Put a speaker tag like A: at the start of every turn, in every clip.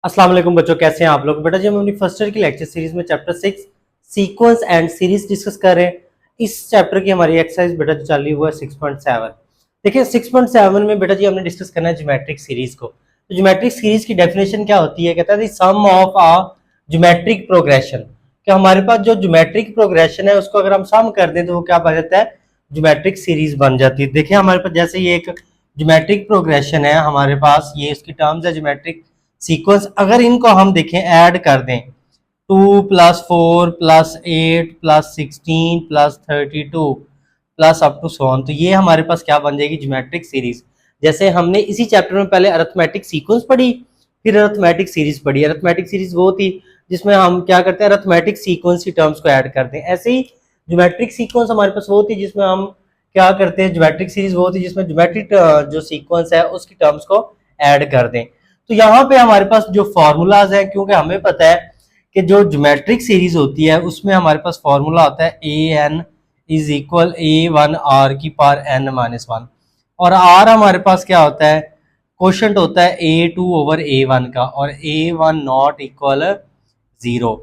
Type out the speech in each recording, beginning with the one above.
A: अस्सलाम वालेकुम बच्चों, कैसे हैं आप लोग। बेटा जी हम अपनी फर्स्ट ईयर की लेक्चर सीरीज में chapter 6 sequence and series discuss कर रहे हैं। इस चैप्टर की हमारी एक्सरसाइज बेटा जो चल रही हुआ है 6.7। देखिए 6.7 में बेटा जी हमने डिस्कस करना है ज्योमेट्रिक सीरीज को। तो ज्योमेट्रिक सीरीज की डेफिनेशन क्या होती है, कहता है सम ऑफ अ ज्योमेट्रिक प्रोग्रेशन। कि हमारे पास जो ज्योमेट्रिक प्रोग्रेशन है उसको अगर हम सम कर दें तो वो क्या बन जाता है, ज्योमेट्रिक सीरीज बन जाती है। देखिए हमारे पास जैसे ये एक ज्योमेट्रिक प्रोग्रेशन है, हमारे पास ये इसकी टर्म्स है ज्योमेट्रिक सीक्वेंस। अगर इनको हम देखें ऐड कर दें 2+4+8+16+32 plus up to so on, तो ये हमारे पास क्या बन जाएगी, ज्योमेट्रिक सीरीज। जैसे हमने इसी चैप्टर में पहले अरिथमेटिक सीक्वेंस पढ़ी, फिर अरिथमेटिक सीरीज पढ़ी। अरिथमेटिक सीरीज वो थी जिसमें हम क्या करते हैं, अरिथमेटिक सीक्वेंस की टर्म्स को ऐड करते हैं। ऐसे ही ज्योमेट्रिक सीक्वेंस हमारे पास वो थी जिसमें हम क्या करते हैं, ज्योमेट्रिक सीरीज वो थी जिसमें ज्योमेट्रिक जो सीक्वेंस है उसकी टर्म्स को ऐड कर दें। तो यहाँ पे हमारे पास जो फॉर्मूलाज है, क्योंकि हमें पता है कि जो ज्योमेट्रिक सीरीज होती है उसमें हमारे पास फॉर्मूला होता है A N is equal a1 r⁻n-1, और r हमारे पास क्या होता है, क्वोशंट होता है a2/a1 का, और a1 नॉट इक्वल 0,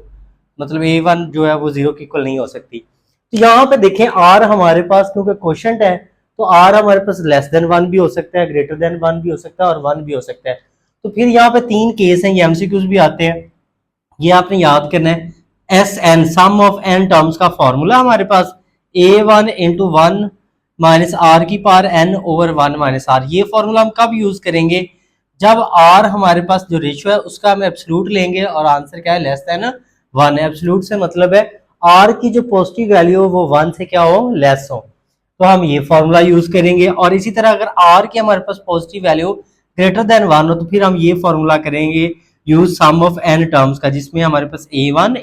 A: मतलब a1 जो है वो 0 की इक्वल नहीं हो सकती। तो यहाँ पे देखें r हमारे पास क्योंकि क्वोशंट है तो r हमारे पास लेस देन 1 भी हो सकता है, ग्रेटर देन 1 भी हो सकता है, और 1 भी हो सकता है। तो फिर यहाँ पे तीन केस हैं, ये एमसीक्यूज भी आते हैं, ये आपने याद करना है। S n sum of n terms का फॉर्मूला हमारे पास a1 × 1 - r⁻n/1 ये फॉर्मूला हम कब यूज करेंगे, जब r हमारे पास जो रेशियो है उसका हम एब्सोल्यूट लेंगे और आंसर क्या है, लेस देन 1। एब्सोल्यूट से मतलब है r की जो पॉजिटिव वैल्यू हो वो 1 से क्या हो, लेस हो, तो हम ये फॉर्मूला यूज करेंगे। और इसी तरह अगर r की हमारे पास पॉजिटिव वैल्यू ग्रेटर देन 1 हो तो फिर हम ये फॉर्मूला करेंगे use sum of n terms का, जिसमें हमारे पास a1 ×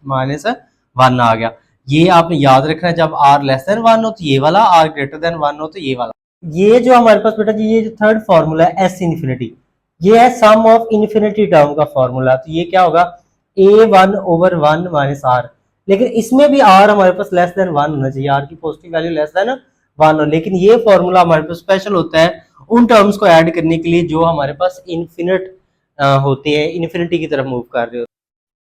A: r⁻n-1 आ गया। ये आपने याद रखना है, जब r लेस देन 1 हो तो ये वाला, r ग्रेटर देन 1 हो तो ये वाला। ये जो हमारे पास बेटा जी ये जो थर्ड फॉर्मूला है एस इन्फिनिटी, ये है सम ऑफ इन्फिनिटी टर्म का फॉर्मूला। तो ये क्या होगा, a1/1 - r, लेकिन इसमें भी r हमारे पास लेस देन 1 होना चाहिए, r की पॉजिटिव वैल्यू लेस देन 1 हो। लेकिन ये फॉर्मूला हमारे पास स्पेशल होता है उन टर्म्स को ऐड करने के लिए जो हमारे पास इन्फिनिट होते हैं, इन्फिनिटी की तरफ मूव कर रहे हो।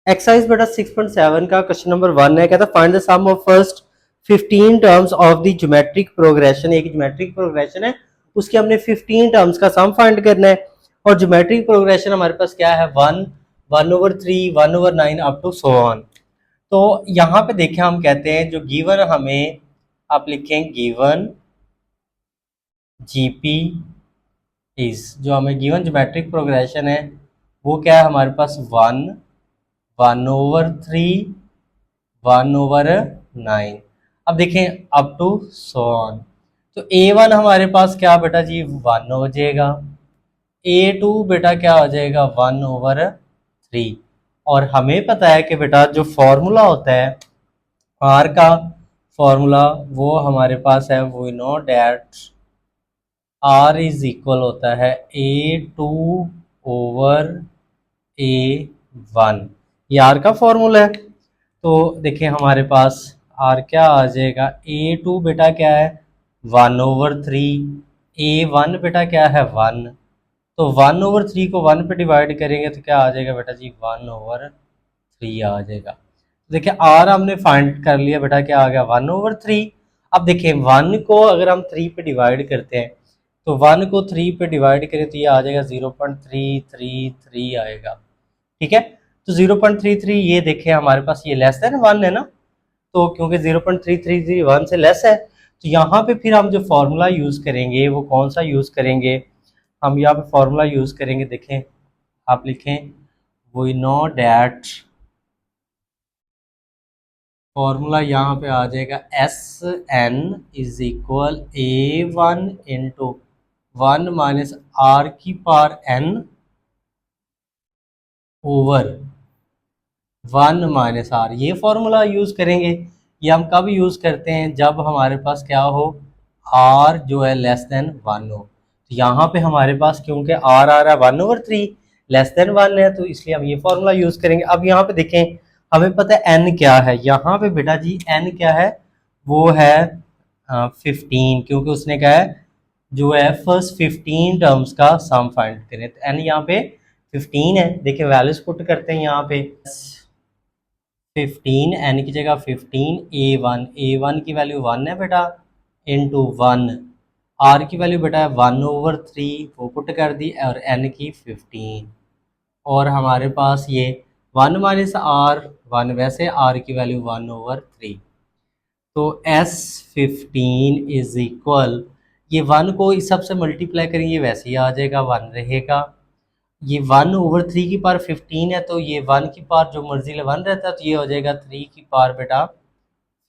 A: एक्सरसाइज बेटा 6.7 का क्वेश्चन नंबर 1 है, कहता है find the sum of first 15 terms of the geometric progression. एक ज्योमेट्रिक प्रोग्रेशन है, उसके हमने 15 टर्म्स का सम फाइंड करना है। और ज्योमेट्रिक प्रोग्रेशन हमारे पास क्या है, 1, 1/3, 1/9 अप टू सो ऑन। तो यहाँ पे देखें हम कहते हैं जो गिवन हमें, आप लिखें गिवन जीपी इज, जो हमें गिवन ज्योमेट्रिक प्रोग्रेशन है वो क्या है हमारे पास, 1, 1/3, 1/9। अब देखें अप टू सो ऑन। तो a1 हमारे पास क्या बेटा जी 1 हो जाएगा, a2 बेटा क्या हो जाएगा 1/3। और हमें पता है कि बेटा जो फॉर्मूला होता है r का फॉर्मूला वो हमारे पास है, वो know that r is equal होता है a2/a1, ये r का फॉर्मूला है। तो देखिए हमारे पास r क्या आ जाएगा, a2 बेटा क्या है 1/3, a1 बेटा क्या है 1, तो 1/3 को 1 पे डिवाइड करेंगे तो क्या आ जाएगा बेटा जी 1/3 आ जाएगा। तो देखिए r हमने फाइंड कर लिया बेटा, क्या आ गया 1/3। अब देखिए 1 को अगर हम 3 पे डिवाइड करते हैं तो 1 को 3 पे डिवाइड करें तो ये आ जाएगा 0.333 आएगा, ठीक है। तो 0.33 ये देखें हमारे पास ये लेस देन 1 है ना, तो क्योंकि 0.333 1 से लेस है तो यहाँ पे फिर हम जो फॉर्मूला यूज करेंगे वो कौन सा यूज करेंगे, हम यहाँ पे फॉर्मूला यूज करेंगे। देखें आप लिखें वी नो डैट, फॉर्मूला यहाँ पे आ जाएगा S n is equal a1 × 1 - r⁻n over 1 - r, ये फॉर्मूला यूज करेंगे। ये हम कब यूज करते हैं, जब हमारे पास क्या हो, r जो है लेस देन 1 हो। तो यहाँ पे हमारे पास क्योंकि r आ रहा है 1/3 लेस देन 1 है, तो इसलिए हम ये फॉर्मूला यूज करेंगे। अब यहाँ पे देखें हमें पता है n क्या है, यहाँ पे बेटा जी n क्या है, वो है 15, क्योंकि उसने क्या है जो है फर्स्ट 15 टर्म्स का सम फाइंड करें। तो एन यहाँ पे 15 है, देखिए वैल्यूज पुट करते हैं यहाँ पे 15, एन की जगह 15, ए वन की वैल्यू 1 है बेटा, इंटू 1, आर की वैल्यू बेटा है 1/3, वो पुट कर दी, और एन की 15, और हमारे पास ये 1 माइनस आर 1, वैसे आर की वैल्यू 1/3। तो S15 इज इक्वल, ये 1 को इस सब से मल्टीप्लाई करेंगे वैसे ही आ जाएगा, 1 रहेगा। ये 1/3 की पावर 15 है, तो ये 1 की पावर जो मर्जी ले 1 रहता है, तो ये हो जाएगा 3 की पावर बेटा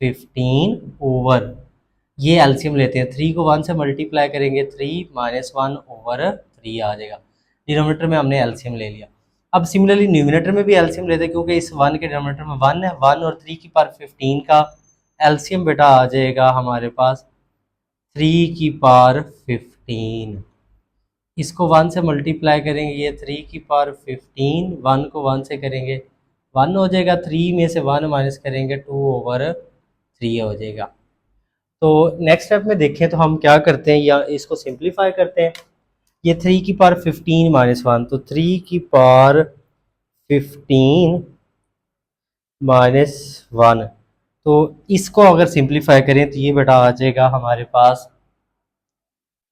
A: 15 ओवर, ये एलसीएम लेते हैं, 3 को 1 से मल्टीप्लाई करेंगे 3 माइनस 1/3 आ जाएगा। डिनोमिनेटर में हमने एलसीएम ले लिया। अब सिमिलरली न्यूमिनेटर में भी एलसीएम लेते हैं, क्योंकि इस 1 के डिनोमिनेटर में 1 है, 1 और 3 की पावर 15 का एलसीएम बेटा आ जाएगा हमारे पास 3 की पावर 15। इसको 1 से मल्टीप्लाई करेंगे, ये 3 की पावर 15, 1 को 1 से करेंगे 1 हो जाएगा, 3 में से 1 माइनस करेंगे 2/3 हो जाएगा। तो नेक्स्ट स्टेप में देखें तो हम क्या करते हैं, या इसको सिंप्लीफाई करते हैं। ये 3 की पावर 15 माइनस 1, तो 3 की पावर 15 माइनस 1, तो इसको अगर सिंप्लीफाई करें तो ये बेटा आ जाएगा हमारे पास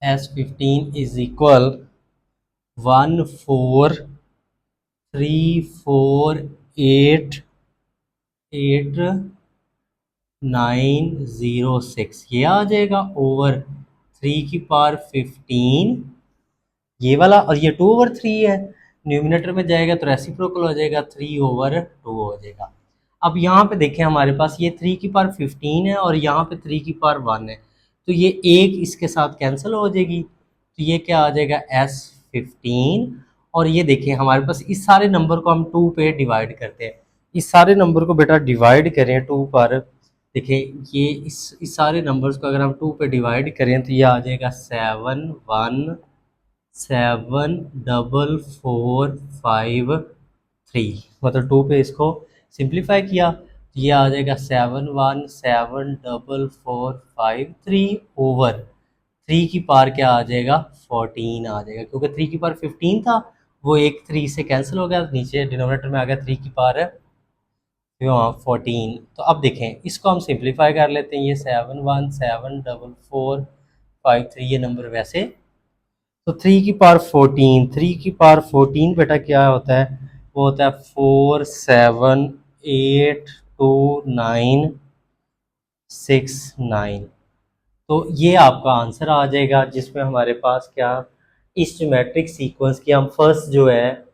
A: S15 इज इक्वल 143488906, ये आ जाएगा ओवर 3 की पावर 15, ये वाला, और ये 2/3 है, न्यूमिनेटर में जाएगा तो रेसिप्रोकल हो जाएगा, 3/2 हो जाएगा। अब यहाँ पे देखें हमारे पास ये 3 की पावर 15 है और यहाँ पे 3 की पावर 1 है, तो ये एक इसके साथ कैंसिल हो जाएगी, तो ये क्या आ जाएगा S15। और ये देखें हमारे पास इस सारे नंबर को हम 2 पे डिवाइड करते हैं, इस सारे नंबर को बेटा डिवाइड करें 2 पर, देखें ये इस सारे नंबर्स को अगर हम 2 पे डिवाइड करें तो ये आ जाएगा 71745 3, मतलब 2 पे इसको सिंप्लीफाई किया तो ये आ जाएगा 7174453 ओवर 3 की पावर क्या आ जाएगा 14 आ जाएगा, क्योंकि 3 की पावर 15 था, वो एक 3 से कैंसिल हो गया, नीचे डिनोमिनेटर में आ गया 3 की पावर 14। तो अब देखें इसको हम सिंप्लीफाई कर लेते हैं, ये 7174453 ये नंबर वैसे, तो 3 की पावर 14, 3 की पावर 14 बेटा क्या होता है, वो होता है 4782969। तो ये आपका आंसर आ जाएगा, जिसमें हमारे पास क्या, इस ज्योमेट्रिक सीक्वेंस की हम फर्स्ट जो है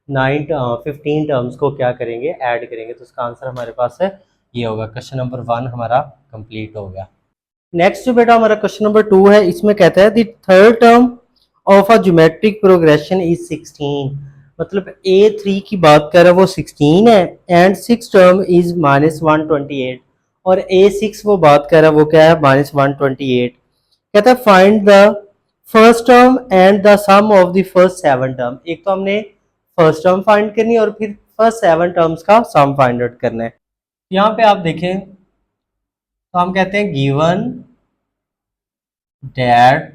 A: 15 टर्म्स को क्या करेंगे, ऐड करेंगे, तो उसका आंसर हमारे पास है ये होगा। क्वेश्चन नंबर 1 हमारा कंप्लीट हो गया। नेक्स्ट जो बेटा हमारा क्वेश्चन नंबर 2 है, इसमें कहता है the third term of a geometric progression is 16, मतलब A3 की बात कर रहा है वो 16 है, एंड 6 टर्म इज -128, और A6 वो बात कर रहा है वो क्या है -128। कहता है find the first term and the sum of the first 7 term. एक तो हमने फर्स्ट टर्म फाइंड करनी है और फिर फर्स्ट 7 टर्म्स का सम फाइंड आउट करना है। यहाँ पे आप देखें तो हम कहते हैं गिवन डैट,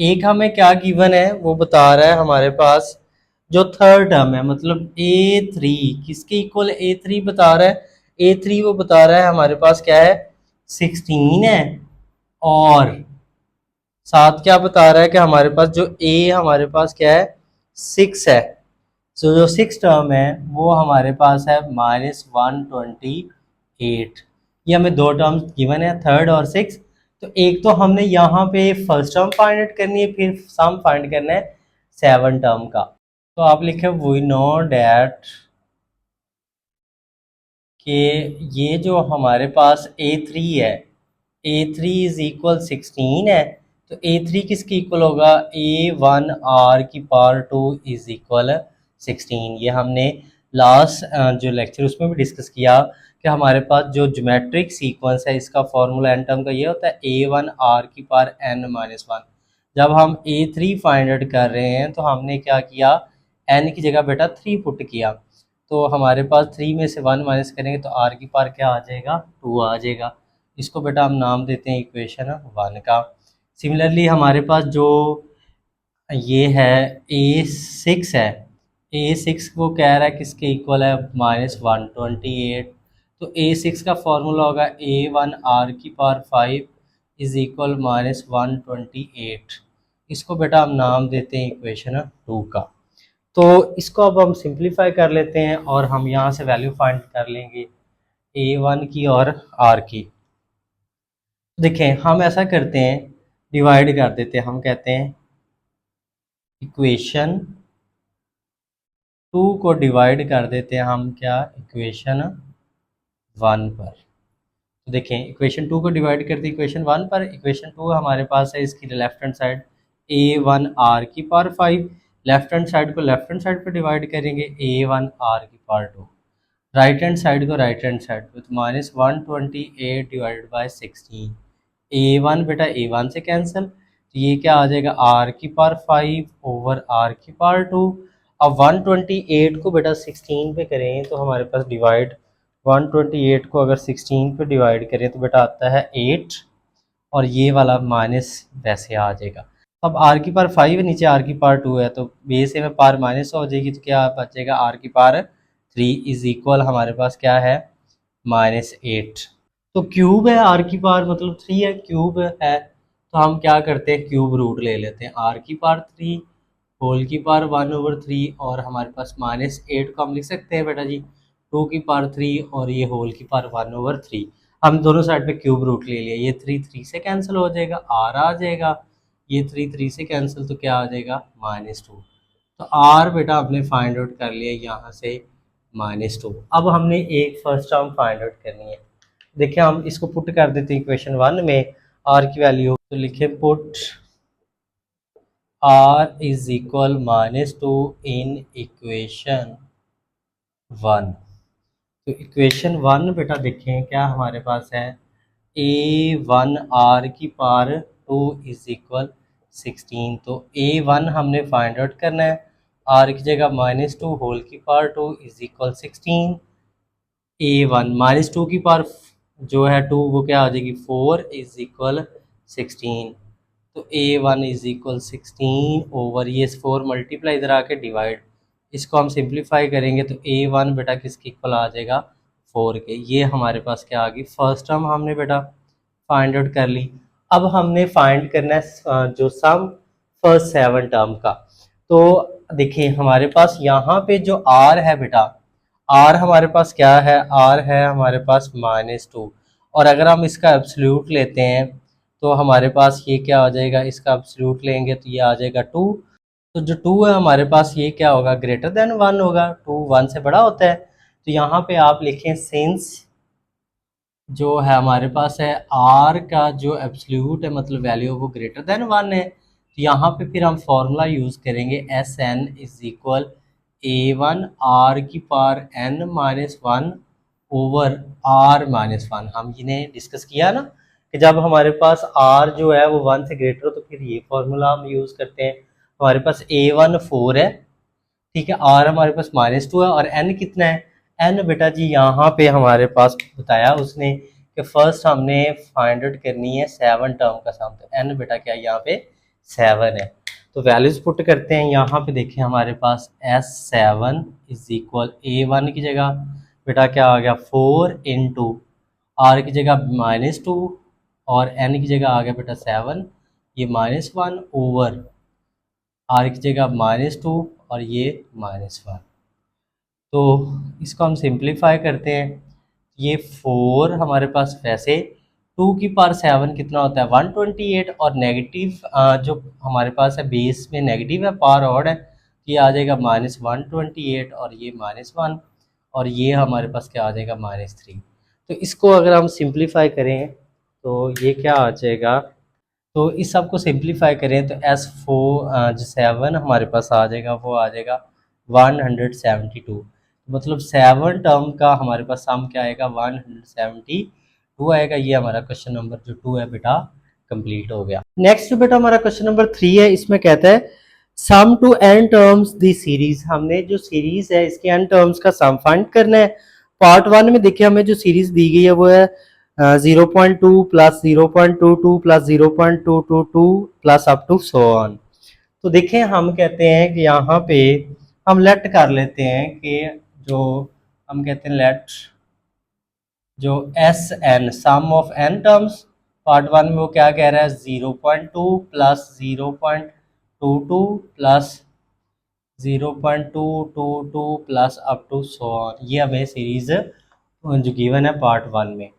A: एक हमें क्या गिवन है वो बता रहा है हमारे पास जो थर्ड टर्म है, मतलब A3 किसके इक्वल A3 बता रहा है, A3 वो बता रहा है हमारे पास क्या है 16 है, और साथ क्या बता रहा है कि हमारे पास जो A हमारे पास क्या है 6 है, तो जो 6 टर्म है वो हमारे पास है -128। ये हमें दो टर्म्स गिवन है, थर्ड और 6। तो एक तो हमने यहाँ पे फर्स्ट टर्म फाइंड आउट करनी है, फिर सम फाइंड करना है 7 टर्म का। तो आप लिखे वी नो डैट कि ये जो हमारे पास A3 है, A3 इज इक्वल 16 है, तो A3 किसके इक्वल होगा, A1R की पावर 2 इज इक्वल 16। ये हमने लास्ट जो लेक्चर उसमें भी डिस्कस किया कि हमारे पास जो ज्योमेट्रिक सीक्वेंस है इसका फॉर्मूला एन टर्म का ये होता है A1R की पावर n-1। जब हम A3 फाइंड आउट कर रहे हैं तो हमने क्या किया, n की जगह बेटा 3 पुट किया, तो हमारे पास 3 में से 1 माइनस करेंगे तो r की पावर क्या आ जाएगा 2 आ जाएगा। इसको बेटा हम नाम देते हैं इक्वेशन 1 का। सिमिलरली हमारे पास जो ये है A6 है, A6 वो कह रहा है किसके इक्वल है, -128। तो A6 का फॉर्मूला होगा A1r⁵ इज इक्वल -128। इसको बेटा हम नाम देते हैं इक्वेशन 2 का। तो इसको अब हम सिंप्लीफाई कर लेते हैं और हम यहाँ से वैल्यू फाइंड कर लेंगे A1 की और R की। देखें हम ऐसा करते हैं, डिवाइड कर देते हैं, हम कहते हैं इक्वेशन 2 को डिवाइड कर देते हैं हम क्या, इक्वेशन 1 पर। तो देखें इक्वेशन 2 को डिवाइड करते हैं इक्वेशन 1 पर। इक्वेशन 2 हमारे पास है, इसकी left hand side A1r⁵, left hand side को लेफ्ट हैंड साइड पर डिवाइड करेंगे A1r⁵, राइट हैंड साइड को राइट हैंड साइड पे, तो -128 डिवाइडेड बाय 16। A1 बेटा A1 से कैंसिल, तो ये क्या आ जाएगा r⁵ ओवर r⁵। अब 128 को बेटा 16 पे करें तो हमारे पास डिवाइड, 128 को अगर 16 पे डिवाइड करें तो बेटा आता है 8, और ये वाला माइनस वैसे आ जाएगा। अब r⁵ नीचे r⁵2 है, तो बेस में पार माइनस हो जाएगी, तो क्या बचेगा r⁵3 इज इक्वल हमारे पास क्या है -8। तो क्यूब है r⁵ मतलब 3 है, क्यूब है, तो हम क्या करते हैं क्यूब रूट ले लेते हैं, r⁵3 1/3, और हमारे पास -8 को हम लिख सकते हैं बेटा जी 2/3, और ये1/3। हम दोनों साइड पे क्यूब रूट ले लिया, ये 3 से कैंसिल हो जाएगा, r आ जाएगा, ये 3 से कैंसिल, तो क्या आ जाएगा -2। तो r बेटा हमने फाइंड आउट कर लिया यहाँ से -2। अब हमने एक फर्स्ट टर्म फाइंड आउट करनी है। देखिए हम इसको पुट कर देते हैं इक्वेशन 1 में, r की वैल्यू, तो लिखे put r is equal -2 in equation 1। तो इक्वेशन 1 बेटा देखें क्या हमारे पास है, A1r⁵2 इज इक्वल 16। तो A1 हमने फाइंड आउट करना है, r की जगह -2 2 इज इक्वल 16। A1 -2 की पावर जो है 2 वो क्या आ जाएगी 4 इज इक्वल 16। तो A1 इज इक्वल 16 ओवर ये 4 मल्टीप्लाई इधर आके डिवाइड, इसको हम सिंप्लीफाई करेंगे तो A1 बेटा किसके इक्वल आ जाएगा 4 के। ये हमारे पास क्या आ गई, फर्स्ट टर्म हमने बेटा फाइंड आउट कर ली। अब हमने फाइंड करना है जो सम फर्स्ट 7 टर्म का। तो देखिए हमारे पास यहाँ पे जो R है बेटा, R हमारे पास क्या है, R है हमारे पास -2, और अगर हम इसका एब्सोल्यूट लेते हैं तो हमारे पास ये क्या हो जाएगा, इसका एब्सोल्यूट लेंगे तो ये आ जाएगा 2। तो जो 2 है हमारे पास ये क्या होगा, ग्रेटर देन 1 होगा, 2 1 से बड़ा होता है। तो यहाँ पे आप लिखें सिंस जो है हमारे पास है R का जो एब्सोल्यूट है मतलब वैल्यू वो ग्रेटर देन 1 है, तो यहाँ पे फिर हम फॉर्मूला यूज़ करेंगे SN is equal A1 r⁵n-1 over r-1। हम इन्हें डिस्कस किया ना कि जब हमारे पास r जो है वो 1 से ग्रेटर हो तो फिर ये फॉर्मूला हम यूज़ करते हैं। हमारे पास A1 4 है, ठीक है, r हमारे पास -2 है, और n कितना है, n बेटा जी यहाँ पे हमारे पास बताया उसने कि फर्स्ट हमने फाइंड आउट करनी है 7 टर्म का सम, तो n बेटा क्या यहाँ पे 7 है। तो वैल्यूज पुट करते हैं, यहाँ पे देखें हमारे पास S7 इज इक्वल A1 की जगह बेटा क्या आ गया 4 इंटू r की जगह -2 और n की जगह आ गया बेटा 7, ये -1 ओवर r की जगह -2 और ये -1। तो इसको हम सिंप्लीफाई करते हैं, ये 4 हमारे पास वैसे 2⁴ कितना होता है 128, और नेगेटिव जो हमारे पास है बेस में नेगेटिव है, पावर ऑड है, ये आ जाएगा -128 और ये -1, और ये हमारे पास क्या आ जाएगा -3। तो इसको अगर हम सिंप्लीफाई करें तो ये क्या आ जाएगा, तो इस सब को सिंप्लीफाई करें तो S4 जो 7 हमारे पास आ जाएगा वो आ जाएगा 172, मतलब 7 टर्म का हमारे पास सम क्या आएगा 172 आएगा। ये हमारा क्वेश्चन नंबर जो 2 है बेटा कंप्लीट हो गया। नेक्स्ट बेटा हमारा क्वेश्चन नंबर 3 है, इसमें कहता है sum to n terms the series. हमने जो सीरीज है इसके n टर्म्स का सम फाइंड करना है। पार्ट 1 में देखिए हमें जो सीरीज दी गई है वो है 0.2 plus 0.22 plus 0.222 plus up to so on. तो देखें हम कहते हैं कि यहाँ पे हम लेट कर लेते हैं कि जो हम कहते हैं लेट जो S n sum of n terms part one में वो क्या कह रहा है 0.2 plus 0.22 plus 0.222 plus up to so on, ये हमें सीरीज जो गिवन है पार्ट वन में।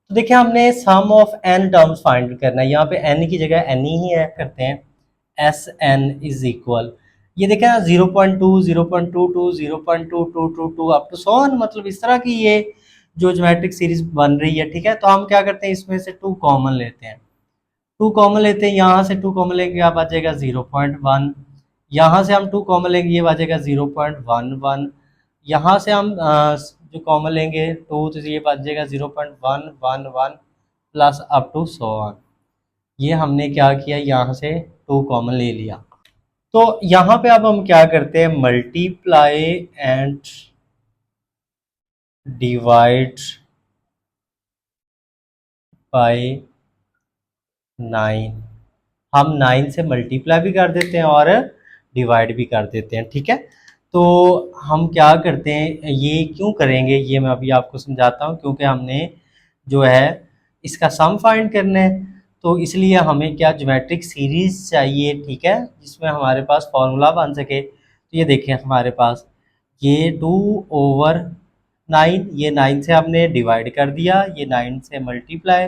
A: तो देखिए हमने सम ऑफ एन टर्म्स फाइंड करना है, यहाँ पे एन की जगह एन ही है, करते हैं एस एन इज इक्वल, ये देखें ना 0.2 0.22 0.2222 अप टू सो ऑन, मतलब इस तरह की ये जो ज्योमेट्रिक सीरीज बन रही है। ठीक है, तो हम क्या करते हैं इसमें से 2 कॉमन लेते हैं, 2 कॉमन लेते हैं, यहाँ से 2 कॉमन लेंगे आप आ जाएगा 0.1, यहाँ से हम 2 कॉमन लेंगे ये आ जाएगा 0.11, यहाँ से हम जो कॉमन लेंगे 2 तो ये बच जाएगा 0.111 plus up to so on. ये हमने क्या किया, यहाँ से 2 कॉमन ले लिया। तो यहाँ पे अब हम क्या करते हैं मल्टीप्लाई एंड डिवाइड बाय 9, हम 9 से मल्टीप्लाई भी कर देते हैं और डिवाइड भी कर देते हैं। ठीक है, तो हम क्या करते हैं, ये क्यों करेंगे ये मैं अभी आपको समझाता हूँ, क्योंकि हमने जो है इसका सम फाइंड करना है, तो इसलिए हमें क्या ज्योमेट्रिक सीरीज चाहिए। ठीक है, जिसमें हमारे पास फॉर्मूला बन सके। तो ये देखें हमारे पास ये 2/9, ये 9 से हमने डिवाइड कर दिया, ये 9 से multiply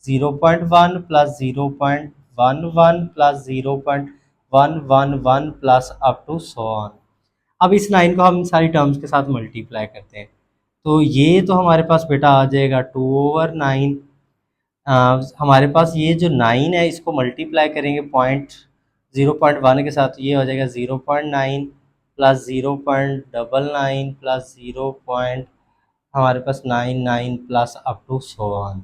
A: 0.1 plus 0.11 plus 0.111 plus up to so on. अब इस 9 को हम सारी टर्म्स के साथ मल्टीप्लाई करते हैं, तो ये तो हमारे पास बेटा आ जाएगा 2/9। हमारे पास ये जो 9 है इसको मल्टीप्लाई करेंगे 0.1 के साथ, ये हो जाएगा 0.9 प्लस 0.99 प्लस 0. हमारे पास 99 plus up to so on.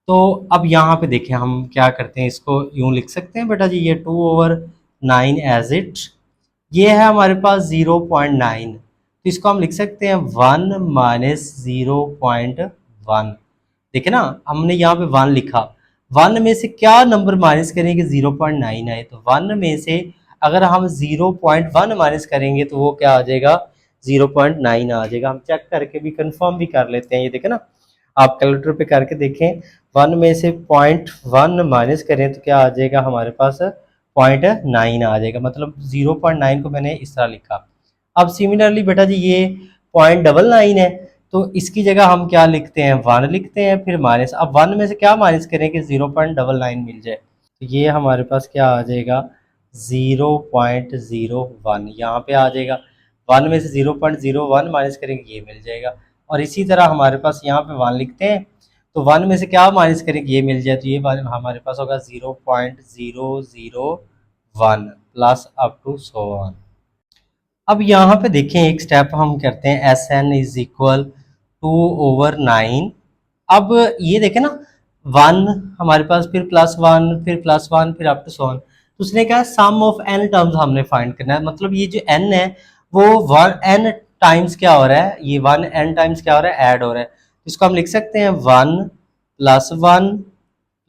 A: तो अब यहाँ पे देखें हम क्या करते हैं, इसको यूँ लिख सकते हैं बेटा जी, ये 2/9 एज इट, ये है हमारे पास 0.9, तो इसको हम लिख सकते हैं 1 माइनस 0.1। देखे ना हमने यहाँ पे 1 लिखा, 1 में से क्या नंबर माइनस करेंगे 0.9 आए, तो 1 में से अगर हम 0.1 माइनस करेंगे तो वो क्या आ जाएगा 0.9 आ जाएगा। हम चेक करके भी कंफर्म भी कर लेते हैं, ये देखे ना आप कैलकुलेटर पे करके देखें, 1 में से 0.1 माइनस करें तो क्या आ जाएगा हमारे पास 0.9 आ जाएगा, मतलब 0.9 को मैंने इस तरह लिखा। अब सिमिलरली बेटा जी ये 0.99 है, तो इसकी जगह हम क्या लिखते हैं 1 लिखते हैं, फिर माइनस, अब 1 में से क्या माइनस करें कि 0.99 मिल जाए, तो ये हमारे पास क्या आ जाएगा 0.01, यहाँ पे आ जाएगा 1 में से 0.01 माइनस करेंगे ये मिल जाएगा। और इसी तरह हमारे पास यहाँ पे 1 लिखते हैं, तो 1 में से क्या माइनस करेंगे ये मिल जाए, तो ये हमारे पास होगा 0.001 plus up to so on. अब यहाँ पे देखें एक स्टेप हम करते हैं एस एन इज इक्वल 2/9। अब ये देखें ना 1 हमारे पास, फिर +1 फिर +1 फिर अप टू सो ऑन, तो उसने कहा सम ऑफ एन टर्म्स हमने फाइंड करना है, मतलब ये जो एन है वो 1 एन टाइम्स क्या हो रहा है, ये 1 एन टाइम्स क्या हो रहा है ऐड हो रहा है, इसको हम लिख सकते हैं 1 + 1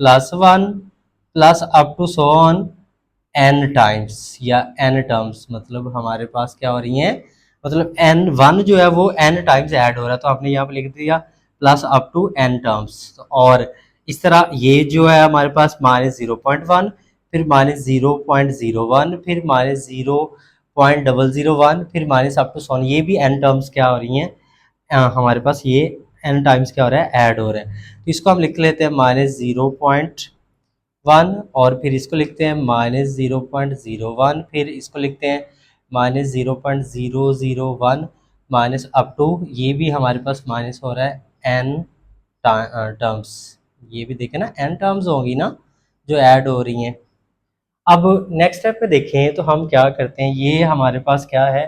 A: + 1 plus up to so on n times या एन टर्म्स, मतलब हमारे पास क्या हो रही हैं, मतलब एन 1 जो है वो एन टाइम्स ऐड हो रहा है, तो आपने यहाँ पे लिख दिया plus up to n terms. और इस तरह ये जो है हमारे पास -0.1 फिर -0.01 फिर -0.001 फिर माइनस अप टू सोन, ये भी एन टर्म्स क्या हो रही हैं हमारे पास, ये एन टाइम्स क्या हो रहा है ऐड हो रहा है। तो इसको हम लिख लेते हैं -0.1 और फिर इसको लिखते हैं -0.01, फिर इसको लिखते हैं -0.001 माइनस अप टू, ये भी हमारे पास माइनस हो रहा है एन टर्म्स, ये भी देखें ना एन टर्म्स होंगी ना जो ऐड हो रही हैं। अब नेक्स्ट स्टेप पे देखें तो हम क्या करते हैं, ये हमारे पास क्या है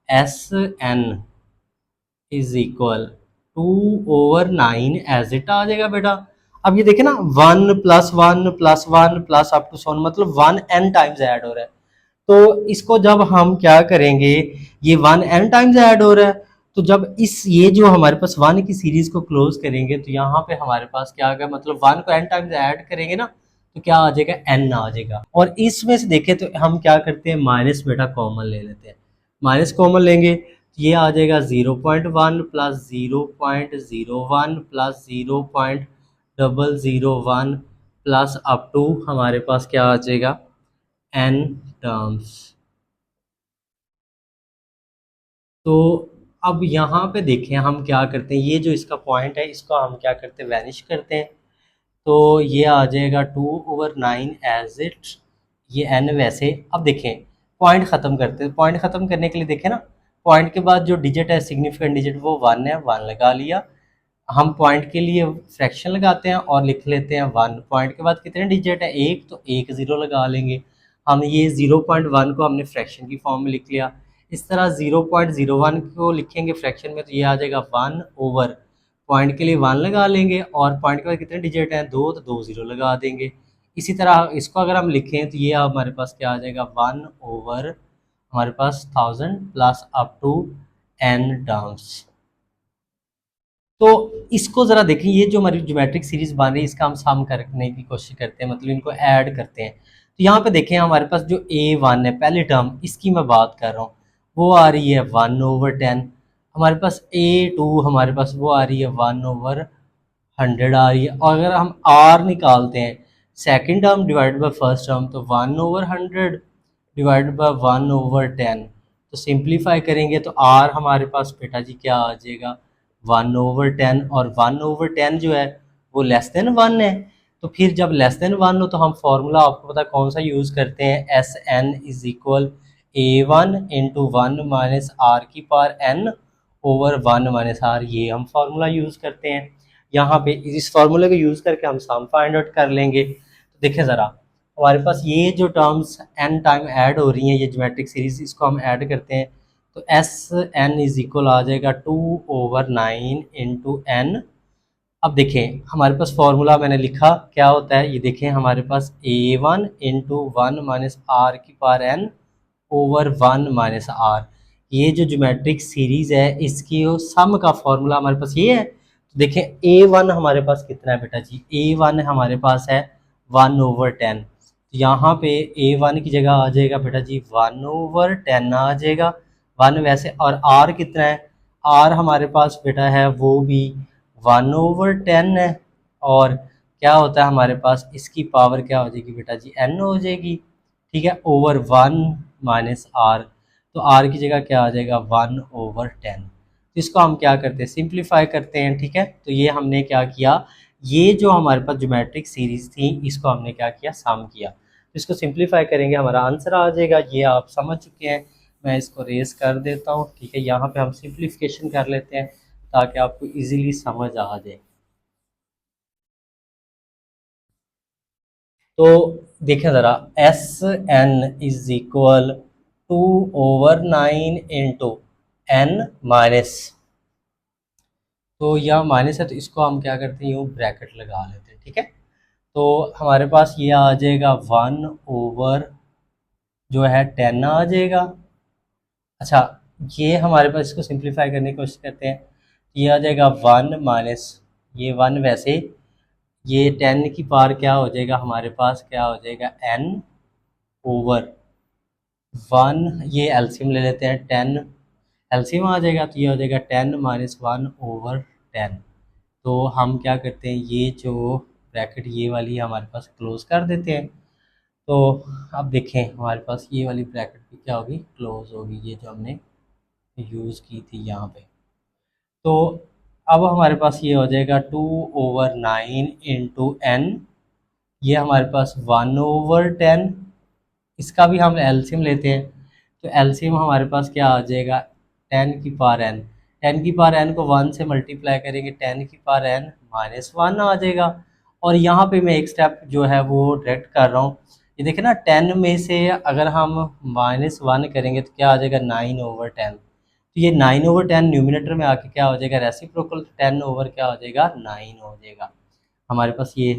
A: S n is equal 2/9 as it आ जाएगा बेटा। अब ये देखें ना 1 + 1 + 1 प्लस अप टू सोन, मतलब 1 n टाइम्स ऐड हो रहा है, तो इसको जब हम क्या करेंगे ये 1 n टाइम्स ऐड हो रहा है, तो जब ये जो हमारे पास 1 की सीरीज को क्लोज करेंगे तो यहाँ पे हमारे पास क्या आ गया, मतलब 1 को n टाइम्स ऐड करेंगे ना तो क्या आ जाएगा, n आ जाएगा। और इसमें से देखें तो हम क्या करते हैं, माइनस बेटा कॉमन ले लेते हैं। माइनस कॉमन लेंगे तो ये आ जाएगा 0.1 plus 0.01 plus 0.001 plus up to हमारे पास क्या आ जाएगा, n टर्म्स। तो अब यहाँ पे देखें हम क्या करते हैं, ये जो इसका पॉइंट है इसको हम क्या करते हैं, वैनिश करते हैं। तो ये आ जाएगा 2/9 एज इट, ये n वैसे। अब देखें पॉइंट ख़त्म करते हैं। पॉइंट ख़त्म करने के लिए देखें ना, पॉइंट के बाद जो डिजिट है सिग्निफिकेंट डिजिट वो 1 है, 1 लगा लिया। हम पॉइंट के लिए फ्रैक्शन लगाते हैं और लिख लेते हैं 1। पॉइंट के बाद कितने डिजिट है, एक, तो एक ज़ीरो लगा लेंगे। हम ये 0.1 को हमने फ्रैक्शन की फॉर्म में लिख लिया। इस तरह 0.01 को लिखेंगे फ्रैक्शन में तो ये आ जाएगा 1 ओवर, पॉइंट के लिए 1 लगा लेंगे और पॉइंट के बाद कितने डिजिट हैं, 2, तो 2 ज़ीरो लगा देंगे। इसी तरह इसको अगर हम लिखें तो ये हमारे पास क्या आ जाएगा, 1 ओवर हमारे पास 1000 plus up to n terms. तो इसको ज़रा देखें, ये जो हमारी ज्योमेट्रिक सीरीज बन रही है इसका हम सम करने की कोशिश करते हैं, मतलब इनको ऐड करते हैं। तो यहाँ पे देखें हमारे पास जो a1 है पहली टर्म, इसकी मैं बात कर रहा हूँ, वो आ रही है 1/10। हमारे पास a2 हमारे पास वो आ रही है 1/100 आ रही है। और अगर हम r निकालते हैं, second term divided by first term, तो 1/100 डिवाइडेड बाई 1/10। तो सिंप्लीफाई करेंगे तो r हमारे पास बेटा जी क्या आ जाएगा, 1/10। और 1/10 जो है वो लेस देन 1 है। तो फिर जब लेस देन 1 हो तो हम फॉर्मूला आपको पता कौन सा यूज़ करते हैं, S n is equal a1 into 1 minus r की power n over 1 minus r, ये हम फार्मूला यूज़ करते हैं। यहाँ पे इस फार्मूले को यूज़ करके हम सम फाइंड आउट कर लेंगे। तो देखें ज़रा, हमारे पास ये जो टर्म्स n टाइम ऐड हो रही हैं, ये ज्योमेट्रिक सीरीज, इसको हम ऐड करते हैं तो एस एन इज इक्वल आ जाएगा 2/9 इंटू एन। अब देखें हमारे पास फॉर्मूला मैंने लिखा क्या होता है, ये देखें हमारे पास a1 इंटू 1 माइनस आर की power n over 1 minus r. ये जो ज्योमेट्रिक सीरीज है इसकी सम का फॉर्मूला हमारे पास ये है। तो देखें a1 हमारे पास कितना है बेटा जी, a1 हमारे पास है 1/10। तो यहाँ पे a1 की जगह आ जाएगा बेटा जी 1/10 आ जाएगा, 1 वैसे। और r कितना है, r हमारे पास बेटा है वो भी 1/10 है। और क्या होता है हमारे पास, इसकी पावर क्या हो जाएगी बेटा जी, n हो जाएगी, ठीक है, ओवर 1 माइनस आर। तो आर की जगह क्या आ जाएगा, 1/10। तो इसको हम क्या करते हैं, सिंप्लीफाई करते हैं, ठीक है। तो ये हमने क्या किया, ये जो हमारे पास ज्योमेट्रिक सीरीज थी इसको हमने क्या किया, सम किया। तो इसको सिंप्लीफाई करेंगे हमारा आंसर आ जाएगा, ये आप समझ चुके हैं। मैं इसको रेस कर देता हूँ, ठीक है। यहाँ पे हम सिंप्लीफिकेशन कर लेते हैं ताकि आपको इजीली समझ आ जाए। तो देखें ज़रा, S n is equal 2/9 into n minus, तो यह माइनस है तो इसको हम क्या करते हैं, यूँ ब्रैकेट लगा लेते हैं, ठीक है। तो हमारे पास ये आ जाएगा 1/, जो है 10 आ जाएगा। अच्छा, ये हमारे पास, इसको सिंप्लीफाई करने की कोशिश करते हैं, ये आ जाएगा 1 माइनस ये 1 वैसे, ये 10 की पावर क्या हो जाएगा हमारे पास, क्या हो जाएगा n ओवर 1, ये एलसीएम ले लेते हैं, 10 एलसीएम आ जाएगा तो ये हो जाएगा 10 माइनस 1/10। तो हम क्या करते हैं, ये जो ब्रैकेट ये वाली हमारे पास क्लोज कर देते हैं। तो अब देखें हमारे पास ये वाली ब्रैकेट भी क्या होगी, क्लोज होगी, ये जो हमने यूज़ की थी यहाँ पे। तो अब हमारे पास ये हो जाएगा 2/9 इंटू एन, ये हमारे पास 1/10। इसका भी हम एलसीएम लेते हैं तो एलसीएम हमारे पास क्या आ जाएगा, 10 की पावर n। 10 की पावर n को 1 से मल्टीप्लाई करेंगे, 10 की पावर n माइनस 1 आ जाएगा। और यहाँ पे मैं एक स्टेप जो है वो डायरेक्ट कर रहा हूँ, ये देखें ना, 10 में से अगर हम -1 करेंगे तो क्या आ जाएगा, 9/10। तो ये 9/10 न्यूमिनेटर में आके क्या हो जाएगा, रेसिप्रोकल, 10 ओवर क्या हो जाएगा, 9 हो जाएगा। हमारे पास ये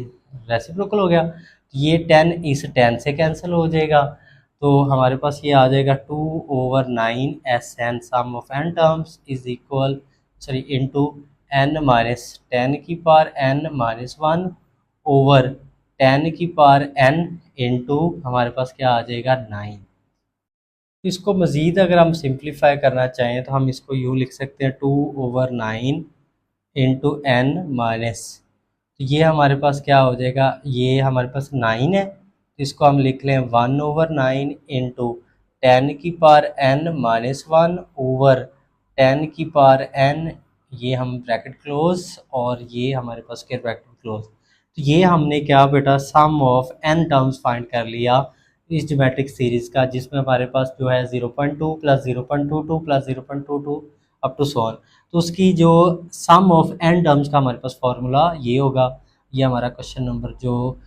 A: रेसिप्रोकल हो गया, ये 10 इस 10 से कैंसिल हो जाएगा। तो हमारे पास ये आ जाएगा 2/9 S n sum of n terms is equal sorry into n minus 10⁻n−1 over 10⁻n into हमारे पास क्या आ जाएगा 9। इसको मज़ीद अगर हम सिंप्लीफाई करना चाहें तो हम इसको यूँ लिख सकते हैं 2/9 इंटू एन माइनस, तो ये हमारे पास क्या हो जाएगा, ये हमारे पास 9 है तो इसको हम लिख लें 1/9 इंटू 10⁻n−1 ओवर 10⁻n, ये हम ब्रैकेट क्लोज और ये हमारे पास स्क्वायर ब्रैकेट क्लोज। तो ये हमने क्या बेटा सम ऑफ n टर्म्स फाइंड कर लिया इस ज्योमेट्रिक सीरीज़ का, जिसमें हमारे पास जो है 0.2 plus 0.22 plus 0.22 up to so on. तो उसकी जो सम ऑफ n टर्म्स का हमारे पास फार्मूला ये होगा। ये हमारा क्वेश्चन नंबर जो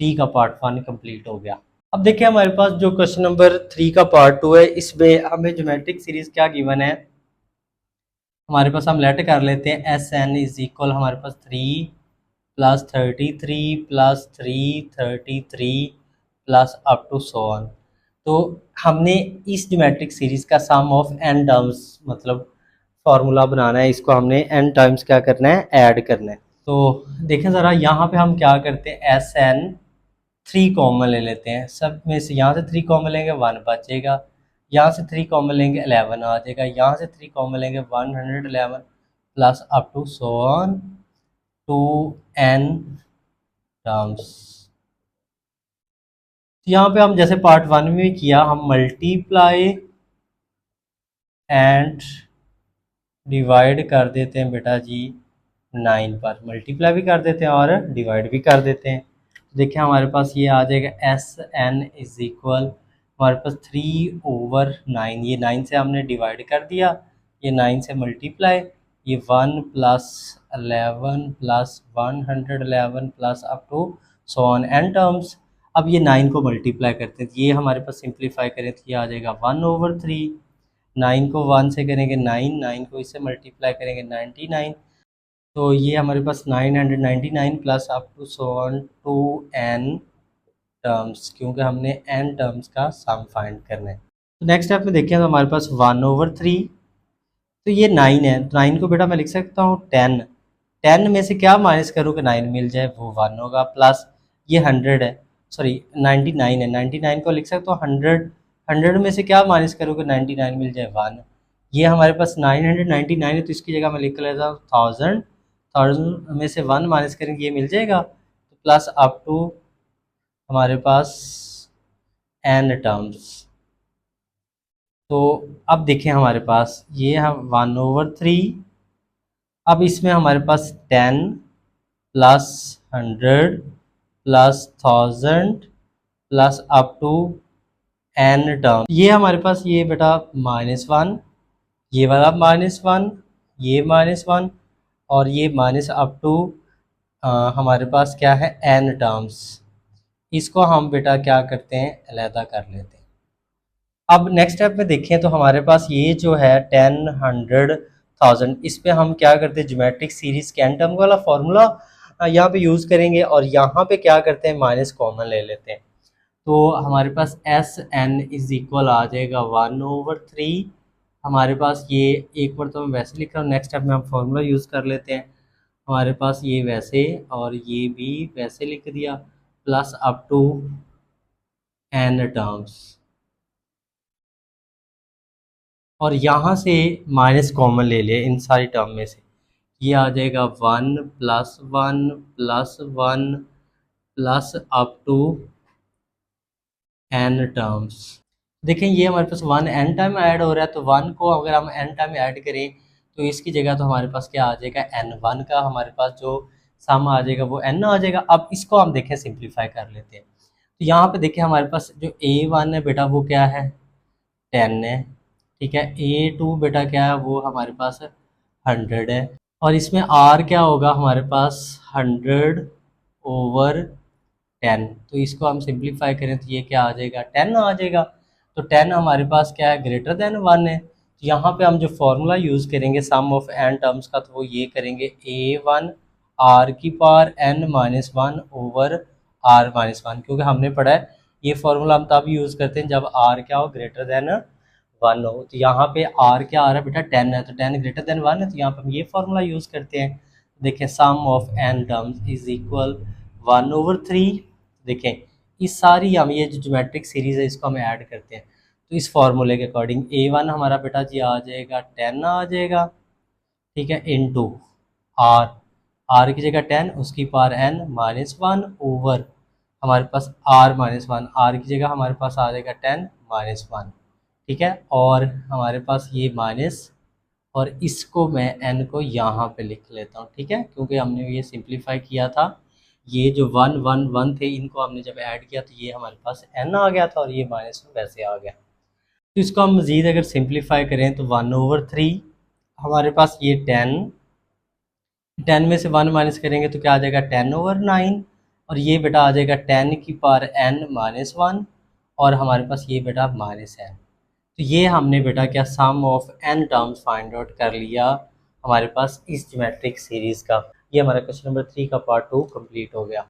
A: 3 का पार्ट 1 कंप्लीट हो गया। अब देखिए हमारे पास जो क्वेश्चन नंबर 3 का पार्ट 2 है, इसमें हमें ज्योमेट्रिक सीरीज़ क्या गिवन है, हमारे पास हम लेट कर लेते हैं एस एन इज इक्वल हमारे पास 3 plus 33 plus 333 plus up to so on. तो हमने इस ज्योमेट्रिक सीरीज़ का सम ऑफ n टर्म्स मतलब फार्मूला बनाना है, इसको हमने n टाइम्स क्या करना है, ऐड करना है। तो देखें ज़रा यहाँ पे हम क्या करते हैं, एस एन 3 कॉमन ले लेते हैं, सब में से यहाँ से 3 कॉमन लेंगे 1 बचेगा, यहाँ से 3 कॉमन लेंगे 11 आ जाएगा, यहाँ से 3 कॉमन लेंगे 111 plus up to so on to n terms. यहाँ पे हम जैसे पार्ट 1 में किया, हम मल्टीप्लाई एंड डिवाइड कर देते हैं बेटा जी 9 पर, मल्टीप्लाई भी कर देते हैं और डिवाइड भी कर देते हैं। तो देखिए हमारे पास ये आ जाएगा एस एन इज इक्वल हमारे पास 3/9, ये 9 से हमने डिवाइड कर दिया, ये 9 से मल्टीप्लाई, ये 1 plus 11 plus 111 plus up to so on n terms. अब ये 9 को मल्टीप्लाई करते हैं, ये हमारे पास सिंप्लीफाई करें तो ये आ जाएगा 1/3, 9 को 1 से करेंगे 9, 9 को इससे मल्टीप्लाई करेंगे 99, तो ये हमारे पास 999 plus up to so on to n terms, क्योंकि हमने n टर्म्स का सम फाइंड करना है। तो नेक्स्ट स्टेप में देखें तो हमारे पास 1/3, तो ये 9 है, तो 9 को बेटा मैं लिख सकता हूँ 10, 10 में से क्या माइनस करूँ कि 9 मिल जाए, वो 1 होगा, प्लस ये 100 है, सॉरी 99 है, 99 को लिख सकता हूँ 100, 100 में से क्या माइनस करूँ कि 99 मिल जाए 1, ये हमारे पास 999 है, तो इसकी जगह मैं लिख लेता हूँ 1000, 1000 में से 1 माइनस करेंगे ये मिल जाएगा, तो प्लस अप टू हमारे पास n टर्म्स। तो अब देखें हमारे पास ये हम 1/3, अब इसमें हमारे पास 10 plus 100 plus 1000 plus up to n term, ये हमारे पास ये बेटा -1, ये वाला -1, ये -1 और ये माइनस अप टू हमारे पास क्या है n टर्म्स, इसको हम बेटा क्या करते हैं, अलहदा कर लेते हैं। अब नेक्स्ट स्टेप में देखें तो हमारे पास ये जो है 10 100 1000, इस पे हम क्या करते हैं, ज्योमेट्रिक सीरीज के n टर्म वाला फार्मूला यहाँ पे यूज़ करेंगे और यहाँ पे क्या करते हैं, माइनस कॉमन ले लेते हैं। तो हमारे पास एस एन इज इक्वल आ जाएगा 1/3, हमारे पास ये एक बार तो मैं वैसे लिख रहा हूँ, नेक्स्ट स्टेप में हम फार्मूला यूज़ कर लेते हैं, हमारे पास ये वैसे और ये भी वैसे लिख दिया, plus up to n terms, और यहाँ से माइनस कॉमन ले लिया इन सारी टर्म में से, ये आ जाएगा 1 plus 1 plus 1 plus up to n terms. देखें ये हमारे पास 1 n टाइम ऐड हो रहा है, तो 1 को अगर हम n टाइम ऐड करें तो इसकी जगह तो हमारे पास क्या आ जाएगा, n1 का हमारे पास जो सम आ जाएगा वो n आ जाएगा। अब इसको हम देखें सिंप्लीफाई कर लेते हैं, तो यहाँ पे देखें हमारे पास जो a1 है बेटा वो क्या है, 10 है, ठीक है, a2 बेटा क्या है, वो हमारे पास 100 है, और इसमें r क्या होगा हमारे पास 100/10, तो इसको हम सिंप्लीफाई करें तो ये क्या आ जाएगा, 10 आ जाएगा। तो 10 हमारे पास क्या है, ग्रेटर देन 1 है, तो यहाँ पे हम जो फॉर्मूला यूज़ करेंगे सम ऑफ n टर्म्स का, तो वो ये करेंगे a1 r की पावर n-1 ओवर r-1, क्योंकि हमने पढ़ा है ये फॉर्मूला हम तब यूज़ करते हैं जब आर क्या हो, ग्रेटर देन 1 हो। तो यहाँ पे आर क्या आ रहा है बेटा, 10 है, तो 10 ग्रेटर देन 1 है, तो यहाँ पे हम ये फॉर्मूला यूज़ करते हैं। देखें sum of n terms is equal 1/3। देखें इस सारी हम ये जो ज्योमेट्रिक सीरीज़ है इसको हम ऐड करते हैं, तो इस फार्मूले के अकॉर्डिंग a1 हमारा बेटा जी आ जाएगा 10 आ जाएगा, ठीक है, इनटू आर, आर की जगह 10 उसकी पावर n -1 ओवर हमारे पास r-1, आर की जगह हमारे पास आ जाएगा 10 -1, ठीक है। और हमारे पास ये माइनस, और इसको मैं n को यहाँ पे लिख लेता हूँ, ठीक है, क्योंकि हमने ये सिंप्लीफाई किया था, ये जो 1 1 1 थे इनको हमने जब ऐड किया तो ये हमारे पास n आ गया था और ये माइनस में वैसे आ गया। तो इसको हम मज़ीद अगर सिंप्लीफाई करें तो 1/3 हमारे पास ये 10 में से 1 माइनस करेंगे तो क्या आ जाएगा 10/9, और ये बेटा आ जाएगा 10 की पावर n -1, और हमारे पास ये बेटा -n। तो ये हमने बेटा क्या sum of n terms find out कर लिया हमारे पास इस ज्योमेट्रिक सीरीज़ का। ये हमारा क्वेश्चन नंबर 3 का पार्ट 2 कंप्लीट हो गया।